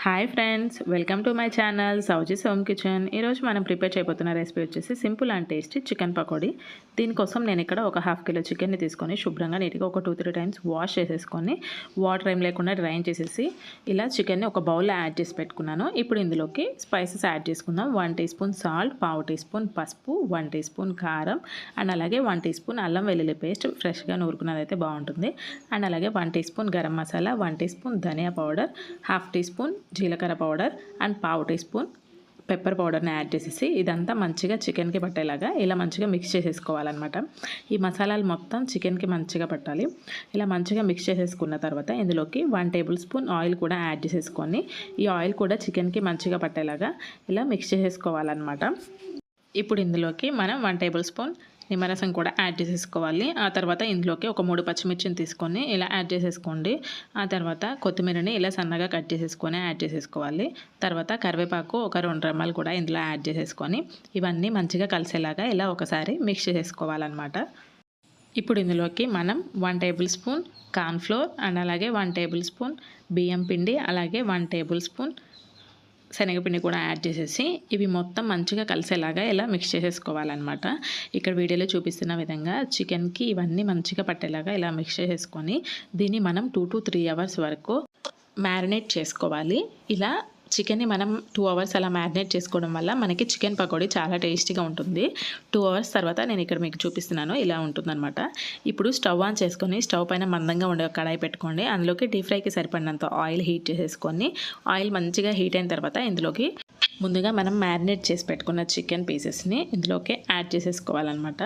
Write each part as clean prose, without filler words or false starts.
Hi friends, welcome to my channel Sowji's home kitchen. ఈరోజు మనం prepare చేయబోతున్న రెసిపీ వచ్చేసి simple and tasty chicken pakodi. దీనికోసం నేను ఇక్కడ ఒక హాఫ్ కిలో చికెన్ని తీసుకొని శుభ్రంగా నీట్గా ఒక 2-3 టైమ్స్ వాష్ చేసేసుకొని వాటర్ ఏం లేకుండా డ్రైన్ చేసేసి ఇలా చికెన్ని ఒక బౌల్లో యాడ్ చేసి పెట్టుకున్నాను. ఇప్పుడు ఇందులోకి స్పైసెస్ యాడ్ చేసుకుందాం. 1 teaspoon salt, 1/2 teaspoon పసుపు, 1 టీ స్పూన్ కారం అండ్ అలాగే 1 టీ స్పూన్ అల్లం వెల్లుల్లి పేస్ట్, ఫ్రెష్గా నూరుకున్నది అయితే బాగుంటుంది. అండ్ అలాగే 1 teaspoon garam masala, 1 teaspoon ధనియా పౌడర్, 1/2 టీ స్పూన్ జీలకర్ర powder and 1/4 teaspoon pepper పౌడర్ని యాడ్ చేసేసి ఇదంతా మంచిగా చికెన్కి పట్టేలాగా ఇలా మంచిగా మిక్స్ చేసేసుకోవాలన్నమాట. ఈ మసాలాలు మొత్తం చికెన్కి మంచిగా పట్టాలి. ఇలా మంచిగా మిక్స్ చేసేసుకున్న తర్వాత ఇందులోకి 1 టేబుల్ స్పూన్ ఆయిల్ కూడా యాడ్ చేసేసుకొని ఈ ఆయిల్ కూడా చికెన్కి మంచిగా పట్టేలాగా ఇలా మిక్స్ చేసేసుకోవాలన్నమాట. ఇప్పుడు ఇందులోకి మనం 1 టేబుల్ స్పూన్ నిమ్మరసం కూడా యాడ్ చేసేసుకోవాలి. ఆ తర్వాత ఇందులోకి ఒక 3 పచ్చిమిర్చిని తీసుకొని ఇలా యాడ్ చేసేసుకోండి. ఆ తర్వాత కొత్తిమీరని ఇలా సన్నగా కట్ చేసేసుకొని యాడ్ చేసేసుకోవాలి. తర్వాత కరివేపాకు ఒక 2 రెమ్మలు కూడా ఇందులో యాడ్ చేసేసుకొని ఇవన్నీ మంచిగా కలిసేలాగా ఇలా ఒకసారి మిక్స్ చేసేసుకోవాలన్నమాట. ఇప్పుడు ఇందులోకి మనం 1 టేబుల్ స్పూన్ కార్న్ఫ్లోర్ అండ్ అలాగే 1 టేబుల్ స్పూన్ బియ్యం పిండి అలాగే 1 టేబుల్ స్పూన్ శనగపిండి కూడా యాడ్ చేసేసి ఇవి మొత్తం మంచిగా కలిసేలాగా ఇలా మిక్స్ చేసేసుకోవాలన్నమాట. ఇక్కడ వీడియోలో చూపిస్తున్న విధంగా చికెన్కి ఇవన్నీ మంచిగా పట్టేలాగా ఇలా మిక్స్ చేసేసుకొని దీన్ని మనం 2 to 3 అవర్స్ వరకు మ్యారినేట్ చేసుకోవాలి. ఇలా చికెన్ని మనం 2 అవర్స్ అలా మ్యారినేట్ చేసుకోవడం వల్ల మనకి చికెన్ పకోడీ చాలా టేస్టీగా ఉంటుంది. 2 అవర్స్ తర్వాత నేను ఇక్కడ మీకు చూపిస్తున్నాను, ఇలా ఉంటుందన్నమాట. ఇప్పుడు స్టవ్ ఆన్ చేసుకొని స్టవ్ పైన మందంగా ఉండే కడాయి పెట్టుకోండి. అందులోకి డీప్ ఫ్రైకి సరిపడినంత ఆయిల్ హీట్ చేసేసుకొని ఆయిల్ మంచిగా హీట్ అయిన తర్వాత ఇందులోకి ముందుగా మనం మ్యారినేట్ చేసి పెట్టుకున్న చికెన్ పీసెస్ని ఇందులోకి యాడ్ చేసేసుకోవాలన్నమాట.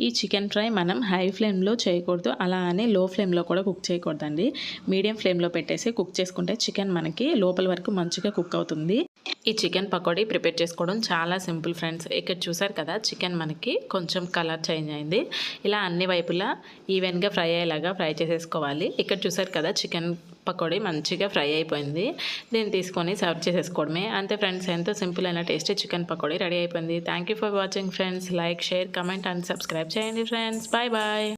ఈ చికెన్ ఫ్రై మనం హై ఫ్లేమ్లో చేయకూడదు, అలా అని లో ఫ్లేమ్లో కూడా కుక్ చేయకూడదండి. మీడియం ఫ్లేమ్లో పెట్టేసి కుక్ చేసుకుంటే చికెన్ మనకి లోపల వరకు మంచిగా కుక్ అవుతుంది. ఈ చికెన్ పకోడీ ప్రిపేర్ చేసుకోవడం చాలా సింపుల్ ఫ్రెండ్స్. ఇక్కడ చూసారు కదా, చికెన్ మనకి కొంచెం కలర్ చేంజ్ అయింది. ఇలా అన్ని వైపులా ఈవెన్గా ఫ్రై అయ్యేలాగా ఫ్రై చేసేసుకోవాలి. ఇక్కడ చూసారు కదా, చికెన్ పకోడీ మంచిగా ఫ్రై అయిపోయింది. దీన్ని తీసుకొని సర్వ్ చేసేసుకోవడమే. అంతే ఫ్రెండ్స్, ఎంతో సింపుల్ అయిన టేస్టీ చికెన్ పకోడీ రెడీ అయిపోయింది. Thank you for watching friends. Like, share, comment and subscribe చేయండి ఫ్రెండ్స్. Bye bye.